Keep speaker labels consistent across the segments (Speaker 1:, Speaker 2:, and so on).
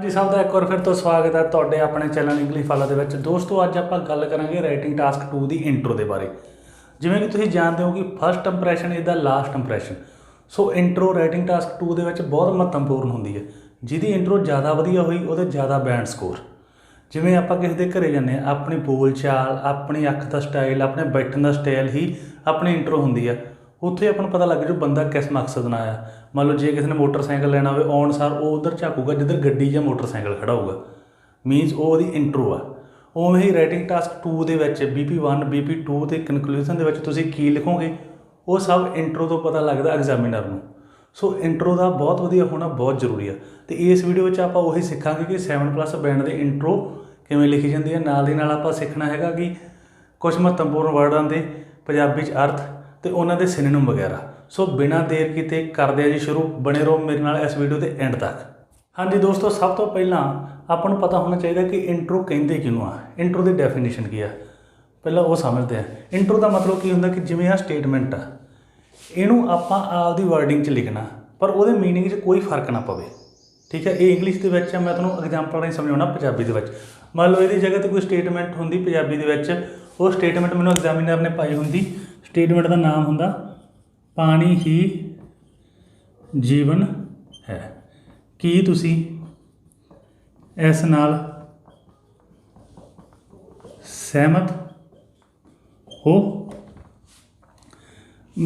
Speaker 1: जी सब का एक बार फिर तो स्वागत है तुहाडे अपने चैनल इंग्लिश फाला दे विच। दोस्तों अज आपां गल करांगे राइटिंग टास्क 2 की इंट्रो के बारे। जिवें कि तुसीं जानते हो कि first impression is the last impression. So intro writing task 2 के विच बहुत महत्वपूर्ण होंदी है। जिहदी इंट्रो ज़्यादा वधिया होई उहदे ज़्यादा बैंड स्कोर। जिवें आपां किसी दे घरे जाने अपनी बोल चाल, अपनी अख का स्टाइल, अपने बैठण का स्टाइल ही अपनी इंट्रो होंदी है। उत्थे अपन पता लग जो बंदा किस मकसद नाल आया। मान लो जे किसी ने मोटरसाइकिल लेना हो आउण सार वो उधर झाकूगा जिधर गड्डी या मोटरसाइकिल खड़ा होगा, मीनस वो ਉਹਦੀ इंट्रो आ। उवें ही राइटिंग टास्क 2 ਦੇ ਵਿੱਚ BP1 BP2 ਤੇ ਕਨਕਲੂਜਨ ਦੇ ਵਿੱਚ ਤੁਸੀਂ ਕੀ ਲਿਖੋਗੇ ਉਹ ਸਭ ਇੰਟਰੋ ਤੋਂ ਪਤਾ ਲੱਗਦਾ ਐਗਜ਼ਾਮੀਨਰ ਨੂੰ। ਸੋ ਇੰਟਰੋ ਦਾ ਬਹੁਤ ਵਧੀਆ ਹੋਣਾ ਬਹੁਤ ਜ਼ਰੂਰੀ ਆ। ਤੇ ਇਸ ਵੀਡੀਓ ਵਿੱਚ ਆਪਾਂ ਉਹੀ ਸਿੱਖਾਂਗੇ ਕਿ 7+ ਬੈਂਡ ਦੀ ਇੰਟਰੋ ਕਿਵੇਂ ਲਿਖੀ ਜਾਂਦੀ ਹੈ। ਨਾਲ ਦੀ ਨਾਲ ਆਪਾਂ ਸਿੱਖਣਾ ਹੈਗਾ ਕਿ ਕੁਝ ਮਹੱਤਵਪੂਰਨ ਵਰਡਾਂ ਦੇ ਪੰਜਾਬੀ 'ਚ ਅਰਥ ਤੇ ਉਹਨਾਂ ਦੇ ਸਿਨੋਨਿਮ ਵਗੈਰਾ। सो बिना देर किते करदे जी शुरू, बने रहो मेरे नाल इस वीडियो के एंड तक। हाँ जी दोस्तों, सब तो पहला आपको पता होना चाहिए कि इंट्रो कहते किनू आ। इंट्रो की डेफिनेशन की है पहला वो समझते हैं। इंट्रो का मतलब की होंगे कि जिमें आ स्टेटमेंट आ, इनू आपां आपदी वर्डिंग च लिखना पर वो मीनिंग च कोई फर्क ना पवे। ठीक है, ये इंग्लिश के विच मैं तुहानूं एग्जाम्पल नहीं समझाउणा पंजाबी दे विच। मान लो ये जगह तो कोई स्टेटमेंट होंदी पंजाबी दे विच, वो स्टेटमेंट मैनूं एग्जामिनर ने पाई होंदी। स्टेटमेंट का नाम हुंदा पानी ही जीवन है। की तुसी इस नाल सहमत हो?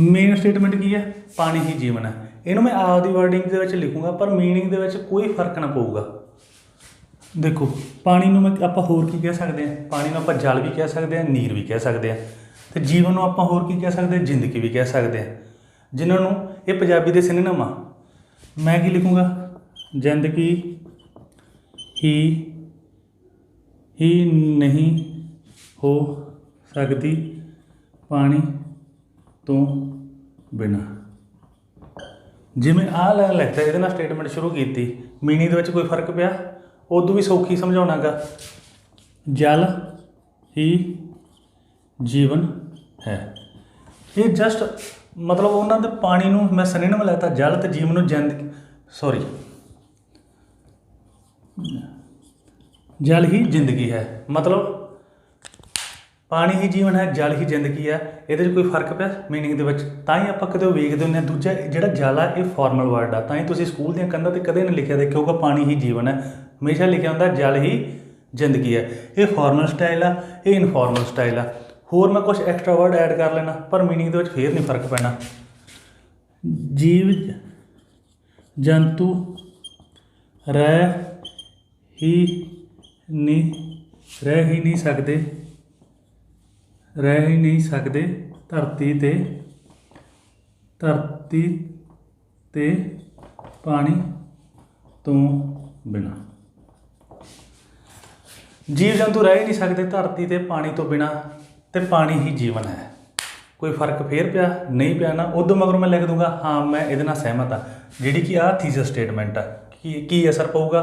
Speaker 1: मेन स्टेटमेंट की है पानी ही जीवन है। इनू मैं आपदी वर्डिंग के विच लिखूँगा पर मीनिंग के विच कोई फर्क ना पऊगा। देखो पानी नूं मैं आपां होर की कह सकते हैं, पानी नूं आपां जल भी कह सकते हैं, नीर भी कह सकते हैं, तो जीवन नूं आपां होर की कह सकते हैं, जिंदगी भी कह सकते हैं। जिन्होंने ये पंजाबी के सिनोनिम आ। मैं की लिखूँगा जिंदगी ही नहीं हो सकती पानी तो बिना। जिमें आ लाइन लिखता ये स्टेटमेंट शुरू की, मीनिंग के कोई फर्क पिया उदू भी सौखी समझाना गा। जल ही जीवन है, ये जस्ट मतलब उन्होंने पानी नूं मैं सिनोनिम लेता जल तो जीवन नूं जिंदगी, सॉरी जल ही जिंदगी है, मतलब पानी ही जीवन है, जल ही जिंदगी है। ये कोई फर्क पिया मीनिंग के विच? तां ही आपां कदे वेखदे हुंदे। दूजा जिहड़ा जल आ ये फॉर्मल वर्ड आ, तां ही तुसीं स्कूल दीआं कंधां ते कदे नहीं लिखिआ देखिआ होगा पानी ही जीवन है, हमेशा लिखिआ हुंदा जल ही जिंदगी है। ये फॉर्मल स्टाइल आ, ये इनफॉर्मल स्टाइल आ। होर मैं कुछ एक्स्ट्रा वर्ड ऐड कर लेना पर मीनिंग के फिर नहीं फर्क पैना। जीव जंतु रह ही नहीं सकते धरती ते पानी तो बिना। जीव जंतु रह ही नहीं सकते धरती ते पानी तो बिना, तो पानी ही जीवन है। कोई फर्क फिर पिया नहीं पिया ना। उदों मगर मैं लिख दूंगा हाँ मैं ये सहमत हाँ, जी कि आ थीसिस स्टेटमेंट आ। की असर पऊगा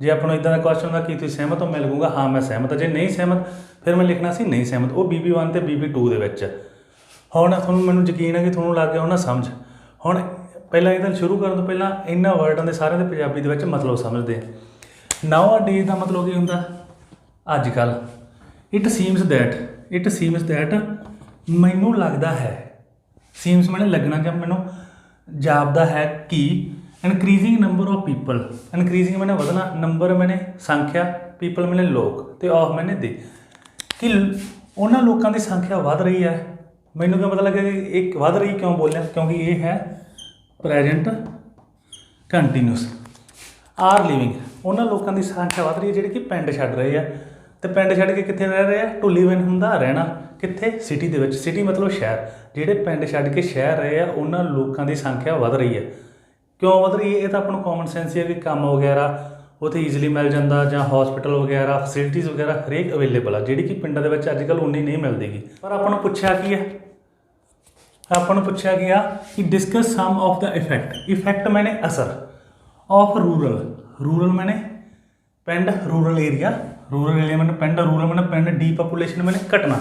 Speaker 1: जे अपन इदा का क्वेश्चन होगा कि तुम सहमत हो, मैं लिखूँगा हाँ मैं सहमत हाँ। जे नहीं सहमत फिर मैं लिखना सी नहीं सहमत। वो BP1 तो BP2 के विच। हुण तुहानूं मैनूं यकीन है कि तुहानूं लग गया होना समझ। हुण पहला ये शुरू करन तो पहला इन्हां वर्डां दे सारे दे पंजाबी दे विच मतलब समझदे हैं। नाउ आ डेज का मतलब की हुंदा अजकल। इट सीम्स दैट मैनू लगता है, सीम्स मैंने लगना जब मैनू जापदा है कि increasing number of people, increasing मैंने वधना, नंबर मैंने संख्या, पीपल मैंने लोग, तो ऑफ मैंने दे, कि उन्होंने लोगों की संख्या वध रही है। मैनू क्या पता लगे कि एक वध रही क्यों बोलिया, क्योंकि ये है प्रेजेंट कंटीन्यूस। आर लिविंग, उन्होंने लोगों की संख्या वध रही है जिहड़े कि पिंड छड्ड रहे हैं। तो पिंड छड्ड के कित्थे रह रहे हैं? टू लिव इन हुंदा रहना कित्थे? सिटी दे विच। सिटी मतलब शहर। जिहड़े पिंड छड्ड के शहर रहे हैं उन्होंने लोगों की संख्या वध रही है। क्यों वध रही है? ये तो अपन कॉमन सेंस ही है कि काम वगैरह उत्थे ईजिली मिल जाता, जां हॉस्पिटल वगैरह फैसिलिटीज़ वगैरह हरेक अवेलेबल है, जिहड़ी कि पिंडां दे विच अजकल उन्नी नहीं मिलदी गी। पर आपां नूं पुछया की है? आपां नूं पुछया गया कि discuss some of the effect मैंने असर ऑफ रूरल मैंने पिंड, रूरल एरिया मैंने पिंड, रूरल मैंने पिंड, डी पॉपूलेशन मैंने घटना।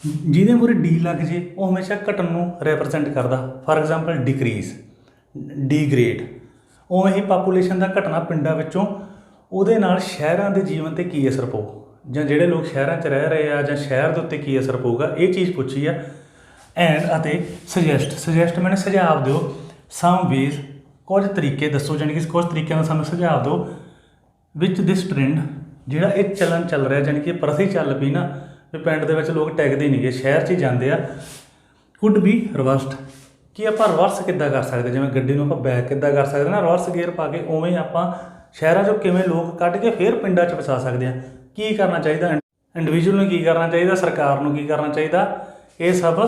Speaker 1: ਜਿਹਦੇ ਮੂਹਰੇ ਡੀ ਲੱਗ ਜੇ ਉਹ ਹਮੇਸ਼ਾ ਘਟਣ ਨੂੰ ਰਿਪਰੈਜ਼ੈਂਟ ਕਰਦਾ। For example decrease, degrade. ਉਵੇਂ ਹੀ ਪਾਪੂਲੇਸ਼ਨ ਦਾ ਘਟਣਾ ਪਿੰਡਾਂ ਵਿੱਚੋਂ ਉਹਦੇ ਨਾਲ ਸ਼ਹਿਰਾਂ ਦੇ ਜੀਵਨ 'ਤੇ ਕੀ ਅਸਰ ਪਊ, ਜਾਂ ਜਿਹੜੇ ਲੋਕ ਸ਼ਹਿਰਾਂ 'ਚ ਰਹਿ ਰਹੇ ਆ ਜਾਂ ਸ਼ਹਿਰ ਦੇ ਉੱਤੇ ਕੀ ਅਸਰ ਪਊਗਾ, ਇਹ ਚੀਜ਼ ਪੁੱਛੀ ਆ। ਐਂਡ ਅਤੇ ਸੁਜੈਸਟ ਮੈਨੇ ਸੁਝਾਅ ਦਿਓ ਸਮ ਵੇਜ਼, ਕੁਝ ਤਰੀਕੇ ਦੱਸੋ, ਜਾਣੀ ਕਿ ਕੁਝ ਤਰੀਕਿਆਂ ਦਾ ਸਾਨੂੰ ਸੁਝਾਅ ਦਿਓ ਵਿੱਚ ਦਿਸ ਟ੍ਰੈਂਡ, ਜਿਹੜਾ ਇਹ ਚੱਲ ਰਿਹਾ, ਜਾਣੀ ਕਿ ਪ੍ਰਥਾ ਚੱਲ ਪਈ ਨਾ ਵੀ ਪਿੰਡ ਦੇ ਵਿੱਚ ਲੋਕ ਟਿਕਦੇ ਨਹੀਂ ਗੇ, ਸ਼ਹਿਰ 'ਚ ਹੀ ਜਾਂਦੇ ਆ, ਕੁਡ ਬੀ ਰਿਵਰਸਡ, ਕਿ ਆਪਾਂ ਰਿਵਰਸ ਕਿੱਦਾਂ ਕਰ ਸਕਦੇ, ਜਿਵੇਂ ਗੱਡੀ ਨੂੰ ਆਪਾਂ ਬੈਕ ਕਿੱਦਾਂ ਕਰ ਸਕਦੇ ਨਾ ਰਿਵਰਸ ਗੇਅਰ ਪਾ ਕੇ, ਉਵੇਂ ਆਪਾਂ ਸ਼ਹਿਰਾਂ 'ਚੋਂ ਕਿਵੇਂ ਲੋਕ ਕੱਢ ਕੇ ਫਿਰ ਪਿੰਡਾਂ 'ਚ ਵਸਾ ਸਕਦੇ ਆ। ਕੀ ਕਰਨਾ ਚਾਹੀਦਾ, ਇੰਡੀਵਿਜੂਅਲ ਨੂੰ ਕੀ ਕਰਨਾ ਚਾਹੀਦਾ, ਸਰਕਾਰ ਨੂੰ ਕੀ ਕਰਨਾ ਚਾਹੀਦਾ, ਇਹ ਸਭ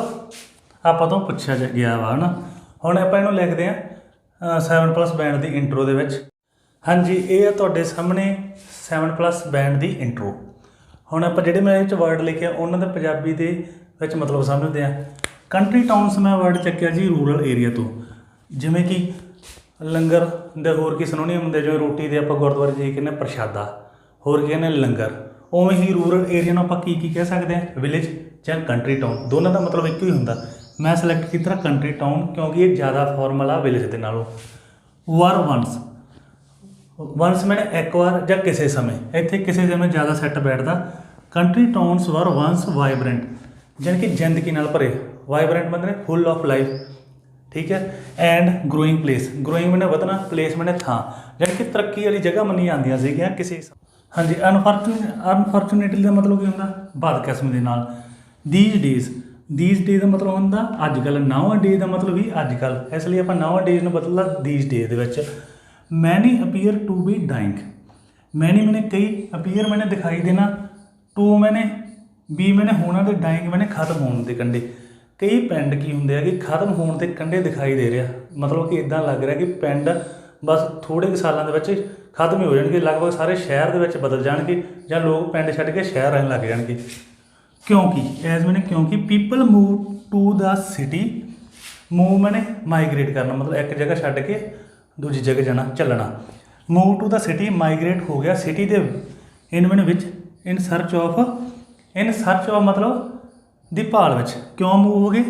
Speaker 1: ਆਪਾਂ ਤੋਂ ਪੁੱਛਿਆ ਗਿਆ ਵਾ ਨਾ। ਹੁਣ ਆਪਾਂ ਇਹਨੂੰ ਲਿਖਦੇ ਹਾਂ 7+ ਬੈਂਡ ਦੀ ਇੰਟਰੋ ਦੇ ਵਿੱਚ। ਹਾਂਜੀ, ਇਹ ਆ ਤੁਹਾਡੇ ਸਾਹਮਣੇ 7+ ਬੈਂਡ ਦੀ ਇੰਟਰੋ। ਹੁਣ ਆਪਾਂ ਜਿਹੜੇ ਮੈਂ ਇਹ 'ਚ ਵਰਡ ਲਿਖਿਆ ਉਹਨਾਂ ਦਾ ਪੰਜਾਬੀ ਦੇ ਵਿੱਚ ਮਤਲਬ ਸਮਝਦੇ ਹਾਂ। ਕੰਟਰੀ ਟਾਊਨਸ ਮੈਂ ਵਰਡ ਚੱਕਿਆ ਜੀ ਰੂਰਲ ਏਰੀਆ ਤੋਂ, ਜਿਵੇਂ ਕਿ ਲੰਗਰ ਦੇ ਹੋਰ ਕੀ ਸਿਨੋਨੀਮ ਹੁੰਦੇ, ਜਿਵੇਂ ਰੋਟੀ ਦੇ ਆਪਾਂ ਗੁਰਦੁਆਰੇ ਜੀ ਕਹਿੰਦੇ ਪ੍ਰਸ਼ਾਦਾ, ਹੋਰ ਕਹਿੰਦੇ ਲੰਗਰ, ਉਵੇਂ ਹੀ ਰੂਰਲ ਏਰੀਆ ਨੂੰ ਆਪਾਂ ਕੀ ਕਹਿ ਸਕਦੇ ਹਾਂ, ਵਿਲੇਜ ਜਾਂ ਕੰਟਰੀ ਟਾਊਨ, ਦੋਨਾਂ ਦਾ ਮਤਲਬ ਇੱਕੋ ਹੀ ਹੁੰਦਾ। ਮੈਂ ਸਿਲੈਕਟ ਕੀਤਾ ਕੰਟਰੀ ਟਾਊਨ ਕਿਉਂਕਿ ਇਹ ਜ਼ਿਆਦਾ ਫਾਰਮਲ ਆ ਵਿਲੇਜ ਦੇ ਨਾਲੋਂ। ਵਰ ਵੰਸ ਮੈਨੇ ਇੱਕ ਵਾਰ ਜਾਂ ਕਿਸੇ ਸਮੇਂ, ਇੱਥੇ ਕਿਸੇ ਸਮੇਂ ਜ਼ਿਆਦਾ ਸੈੱਟ ਬੈਠਦਾ। ਕੰਟਰੀ ਟਾਊਨਸ ਵਰ ਵੰਸ ਵਾਈਬਰੈਂਟ, ਜਾਣੀ ਕਿ ਜ਼ਿੰਦਗੀ ਨਾਲ ਭਰੇ, ਵਾਈਬਰੈਂਟ ਮਤਲਬ ਫੁੱਲ ਆਫ ਲਾਈਫ, ਠੀਕ ਹੈ। ਐਂਡ ਗਰੋਇੰਗ ਪਲੇਸ, ਗਰੋਇੰਗ ਮੈਨੇ ਵਧਣਾ, ਪਲੇਸ ਮੈਨੇ ਥਾਂ, ਜਾਣੀ ਕਿ ਤਰੱਕੀ ਵਾਲੀ ਜਗ੍ਹਾ ਮੰਨੀ ਜਾਂਦੀਆਂ ਸੀਗੀਆਂ ਕਿਸੇ। ਹਾਂਜੀ, ਅਨਫੋਰਚੂਨੇਟਲੀ ਦਾ ਮਤਲਬ ਕੀ ਹੁੰਦਾ, ਬਦਕਿਸਮਤੀ ਦੇ ਨਾਲ। ਦੀਜ਼ ਡੇਜ਼ ਦਾ ਮਤਲਬ ਹੁੰਦਾ ਅੱਜ ਕੱਲ੍ਹ, ਨਾਓ ਡੇਜ਼ ਦਾ ਮਤਲਬ ਵੀ ਅੱਜ ਕੱਲ੍ਹ, ਇਸ ਲਈ ਆਪਾਂ ਨਾਓ ਡੇਜ਼ ਨੂੰ ਬਦਲਦਾ ਦੀਜ਼ ਡੇਜ਼ ਦੇ ਵਿੱਚ। ਮੈਨੀ ਅਪੀਅਰ ਟੂ ਬੀ ਡਾਇੰਗ, ਮੈਨੀ ਮੈਨੇ ਕਈ, ਅਪੀਅਰ ਮੈਨੇ ਦਿਖਾਈ ਦੇਣਾ, ਟੂ ਮੈਨੇ ਬੀ ਮੈਨੇ ਹੋਣਾ, ਤੇ ਡਾਇੰਗ ਮੈਨੇ ਖਤਮ ਹੋਣ ਦੇ ਕੰਢੇ। ਕਈ ਪਿੰਡ ਕੀ ਹੁੰਦੇ ਆ ਕਿ ਖਤਮ ਹੋਣ ਦੇ ਕੰਢੇ ਦਿਖਾਈ ਦੇ ਰਿਹਾ, ਮਤਲਬ ਕਿ ਇੱਦਾਂ ਲੱਗ ਰਿਹਾ ਕਿ ਪਿੰਡ ਬਸ ਥੋੜ੍ਹੇ ਕੁ ਸਾਲਾਂ ਦੇ ਵਿੱਚ ਖਤਮ ਹੀ ਹੋ ਜਾਣਗੇ, ਲਗਭਗ ਸਾਰੇ ਸ਼ਹਿਰ ਦੇ ਵਿੱਚ ਬਦਲ ਜਾਣਗੇ, ਜਾਂ ਲੋਕ ਪਿੰਡ ਛੱਡ ਕੇ ਸ਼ਹਿਰ ਰਹਿਣ ਲੱਗ ਜਾਣਗੇ। ਕਿਉਂਕਿ people move to the city, move means migrate ਕਰਨਾ, ਮਤਲਬ ਇੱਕ ਜਗ੍ਹਾ ਛੱਡ ਕੇ ਦੂਜੀ ਜਗ੍ਹਾ ਜਾਣਾ, ਚੱਲਣਾ। Move to the city, migrate ਹੋ ਗਿਆ ਸਿਟੀ ਦੇ, ਇਨ ਸਰਚ ਆਫ ਮਤਲਬ ਦੀ ਭਾਲ ਵਿੱਚ। ਕਿਉਂ ਮੂਵ ਹੋ ਗਏ,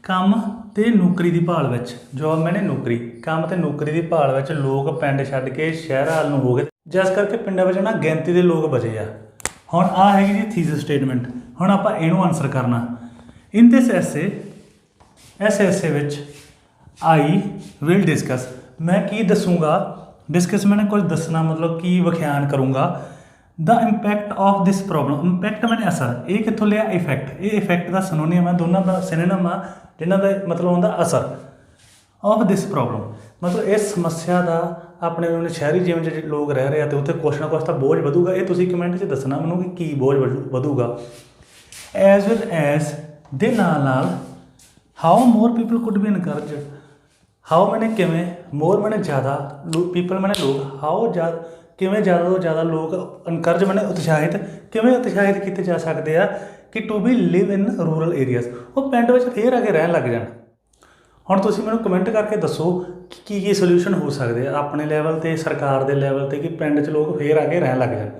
Speaker 1: ਕੰਮ ਅਤੇ ਨੌਕਰੀ ਦੀ ਭਾਲ ਵਿੱਚ, ਜੋਬ ਮੈਨੇ ਨੌਕਰੀ, ਕੰਮ ਅਤੇ ਨੌਕਰੀ ਦੀ ਭਾਲ ਵਿੱਚ ਲੋਕ ਪਿੰਡ ਛੱਡ ਕੇ ਸ਼ਹਿਰਾਂ ਵੱਲ ਨੂੰ ਹੋ ਗਏ, ਜਿਸ ਕਰਕੇ ਪਿੰਡਾਂ ਵਿੱਚ ਨਾ ਗਿਣਤੀ ਦੇ ਲੋਕ ਬਚੇ ਆ। ਹੁਣ ਆਹ ਹੈਗੀ ਜੀ ਥੀਸਿਸ ਸਟੇਟਮੈਂਟ। ਹੁਣ ਆਪਾਂ ਇਹਨੂੰ ਆਨਸਰ ਕਰਨਾ। ਇਨ ਦਿਸ ਐਸੇ ਵਿੱਚ ਆਈ ਵਿਲ ਡਿਸਕਸ, ਮੈਂ ਕੀ ਦੱਸੂਗਾ, ਡਿਸਕਸ ਮੈਨੇ ਕੁਝ ਦੱਸਣਾ, ਮਤਲਬ ਕੀ ਵਿਖਿਆਨ ਕਰੂੰਗਾ। The impact of this problem, impact ਮੈਨੇ ਅਸਰ, ਇਹ ਕਿੱਥੋਂ ਲਿਆ ਇਫੈਕਟ, ਇਹ ਇਫੈਕਟ ਦਾ ਸਿਨੋਨੀਮ ਹੈ, ਦੋਨਾਂ ਦਾ ਸਿਨੋਨਿਮ ਆ, ਜਿਨ੍ਹਾਂ ਦਾ ਮਤਲਬ ਹੁੰਦਾ ਅਸਰ। ਆਫ ਦਿਸ ਪ੍ਰੋਬਲਮ ਮਤਲਬ ਇਸ ਸਮੱਸਿਆ ਦਾ ਆਪਣੇ ਸ਼ਹਿਰੀ ਜੀਵਨ 'ਚ ਲੋਕ ਰਹਿ ਰਹੇ ਆ ਅਤੇ ਉੱਥੇ ਕੁਛ ਨਾ ਕੁਛ ਤਾਂ ਬੋਝ ਵਧੂਗਾ। ਇਹ ਤੁਸੀਂ ਕਮੈਂਟ 'ਚ ਦੱਸਣਾ ਮੈਨੂੰ ਕਿ ਕੀ ਬੋਝ ਵਧੂਗਾ। ਐਜ਼ ਵੈਲ ਐਜ਼ ਦੇ ਨਾਲ how more people could B ਇਨਕਰੇਜਡ, how ਮੈਨੇ ਕਿਵੇਂ, ਮੋਰ ਮੈਨੇ ਜ਼ਿਆਦਾ, ਪੀਪਲ ਮੈਨੇ ਲੋਕ, ਹਾਊ ਜ਼ਿਆਦਾ ਕਿਵੇਂ ਜ਼ਿਆਦਾ ਤੋਂ ਜ਼ਿਆਦਾ ਲੋਕ, ਇਨਕਰੇਜ ਮੈਨੇ ਉਤਸ਼ਾਹਿਤ, ਕਿਵੇਂ ਉਤਸ਼ਾਹਿਤ ਕੀਤੇ ਜਾ ਸਕਦੇ ਆ ਕਿ to be live in rural areas, ਉਹ ਪਿੰਡ ਵਿੱਚ ਫੇਰ ਆ ਕੇ ਰਹਿਣ ਲੱਗ ਜਾਣ। ਹੁਣ ਤੁਸੀਂ ਮੈਨੂੰ ਕਮੈਂਟ ਕਰਕੇ ਦੱਸੋ ਕਿ ਕੀ ਸੋਲਿਊਸ਼ਨ ਹੋ ਸਕਦੇ ਆ ਆਪਣੇ ਲੈਵਲ 'ਤੇ, ਸਰਕਾਰ ਦੇ ਲੈਵਲ 'ਤੇ, ਕਿ ਪਿੰਡ 'ਚ ਲੋਕ ਫੇਰ ਆ ਕੇ ਰਹਿਣ ਲੱਗ ਜਾਣ।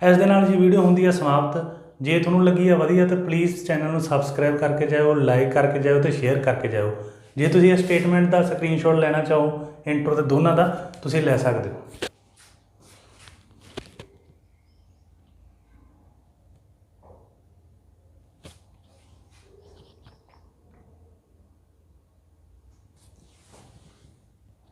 Speaker 1: ਇਸ ਦੇ ਨਾਲ ਜੀ ਵੀਡੀਓ ਹੁੰਦੀ ਹੈ ਸਮਾਪਤ। ਜੇ ਤੁਹਾਨੂੰ ਲੱਗੀ ਆ ਵਧੀਆ ਤਾਂ ਪਲੀਜ਼ ਚੈਨਲ ਨੂੰ ਸਬਸਕ੍ਰਾਈਬ ਕਰਕੇ ਜਾਇਓ, ਲਾਈਕ ਕਰਕੇ ਜਾਇਓ ਅਤੇ ਸ਼ੇਅਰ ਕਰਕੇ ਜਾਇਓ। ਜੇ ਤੁਸੀਂ ਇਹ ਸਟੇਟਮੈਂਟ ਦਾ ਸਕਰੀਨਸ਼ਾਟ ਲੈਣਾ ਚਾਹੋ ਇੰਟਰੋ ਤੇ ਦੋਨਾਂ ਦਾ, ਤੁਸੀਂ ਲੈ ਸਕਦੇ ਹੋ।